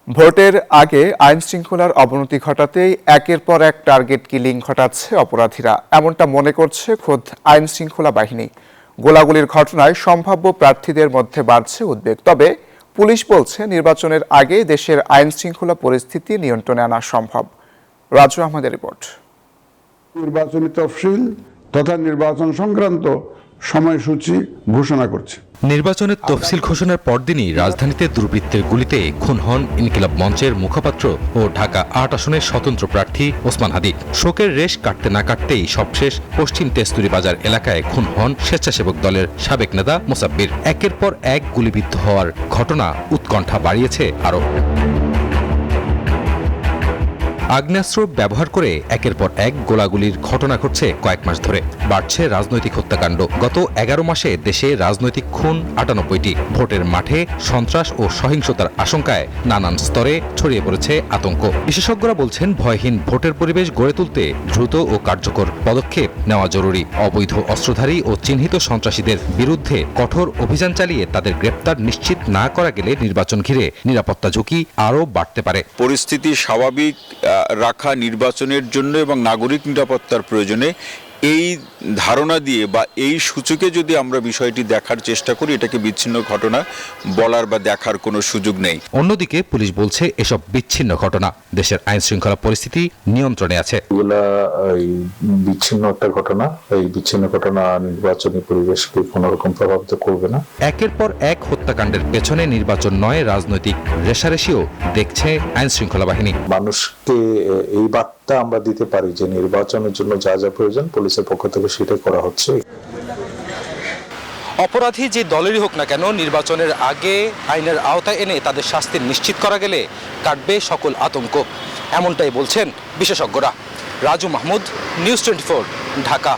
ভোটের আগে আইন শৃঙ্খলার অবনতি ঘটাতেই একের পর এক টার্গেট কিলিং ঘটাচ্ছে অপরাধীরা, এমনটা মনে করছে খোদ আইন শৃঙ্খলা বাহিনী। গোলাগুলির ঘটনায় সম্ভাব্য প্রার্থীদের মধ্যে বাড়ছে উদ্বেগ। তবে পুলিশ বলছে নির্বাচনের আগে দেশের আইন শৃঙ্খলা পরিস্থিতি নিয়ন্ত্রণে আনা সম্ভব। রাজু আহমেদের রিপোর্ট। নির্বাচনী তফসিল তথা নির্বাচন সংক্রান্ত সময়সূচি ঘোষণা করছে। নির্বাচনের তফসিল ঘোষণার পরদিনই রাজধানীতে দুর্বৃত্তের গুলিতে খুন হন ইনকিলাব মঞ্চের মুখপাত্র ও ঢাকা ৮ আসনের স্বতন্ত্র প্রার্থী ওসমান হাদি। শোকের রেশ কাটতে না কাটতেই সবশেষ পশ্চিম তেস্তুরি বাজার এলাকায় খুন হন স্বেচ্ছাসেবক দলের সাবেক নেতা মোসাব্বির। একের পর এক গুলিবিদ্ধ হওয়ার ঘটনা উৎকণ্ঠা বাড়িয়েছে আরও। আগ্নেয়াস্ত্র ব্যবহার করে একের পর এক গোলাগুলির ঘটনা ঘটছে কয়েক মাস ধরে। বাড়ছে রাজনৈতিক হত্যাকাণ্ড। গত ১১ মাসে দেশে রাজনৈতিক খুন ৯৮টি। ভোটের মাঠে সন্ত্রাস ও সহিংসতার আশঙ্কায় নানান স্তরে ছড়িয়ে পড়েছে আতঙ্ক। বিশেষজ্ঞরা বলছেন, ভয়হীন ভোটের পরিবেশ গড়ে তুলতে দ্রুত ও কার্যকর পদক্ষেপ নেওয়া জরুরি। অবৈধ অস্ত্রধারী ও চিহ্নিত সন্ত্রাসীদের বিরুদ্ধে কঠোর অভিযান চালিয়ে তাদের গ্রেপ্তার নিশ্চিত না করা গেলে নির্বাচন ঘিরে নিরাপত্তা ঝুঁকি আরও বাড়তে পারে। পরিস্থিতি স্বাভাবিক রাখা নির্বাচনের জন্য এবং নাগরিক নিরাপত্তার প্রয়োজনে এই ধারণা দিয়ে বা এই সূচকে যদি আমরা বিষয়টি দেখার চেষ্টা করি, এটাকে বিচ্ছিন্ন ঘটনা বলার বা দেখার কোনো সুযোগ নেই। অন্যদিকে পুলিশ বলছে, এসব বিচ্ছিন্ন ঘটনা দেশের আইন শৃঙ্খলা পরিস্থিতি নিয়ন্ত্রণে আছে। এগুলা বিচ্ছিন্ন একটা ঘটনা। এই বিচ্ছিন্ন ঘটনা নির্বাচনী পরিবেশকে কোনো রকম প্রভাবিত করবে না। একের পর এক হত্যাকাণ্ডের পেছনে নির্বাচন নয়, রাজনৈতিক রেশারেশিও দেখছে আইন শৃঙ্খলা বাহিনী। মানুষকে এই বার্তা আমরা দিতে পারি যে নির্বাচনের জন্য যা যা প্রয়োজন পুলিশের পক্ষ থেকে সেটাই করা হচ্ছে। অপরাধী যে দলেরই হোক না কেন, নির্বাচনের আগে আইনের আওতায় এনে তাদের শাস্তি নিশ্চিত করা গেলে কাটবে সকল আতঙ্ক, এমনটাই বলছেন বিশেষজ্ঞরা। রাজু মাহমুদ, নিউজ 24, ঢাকা।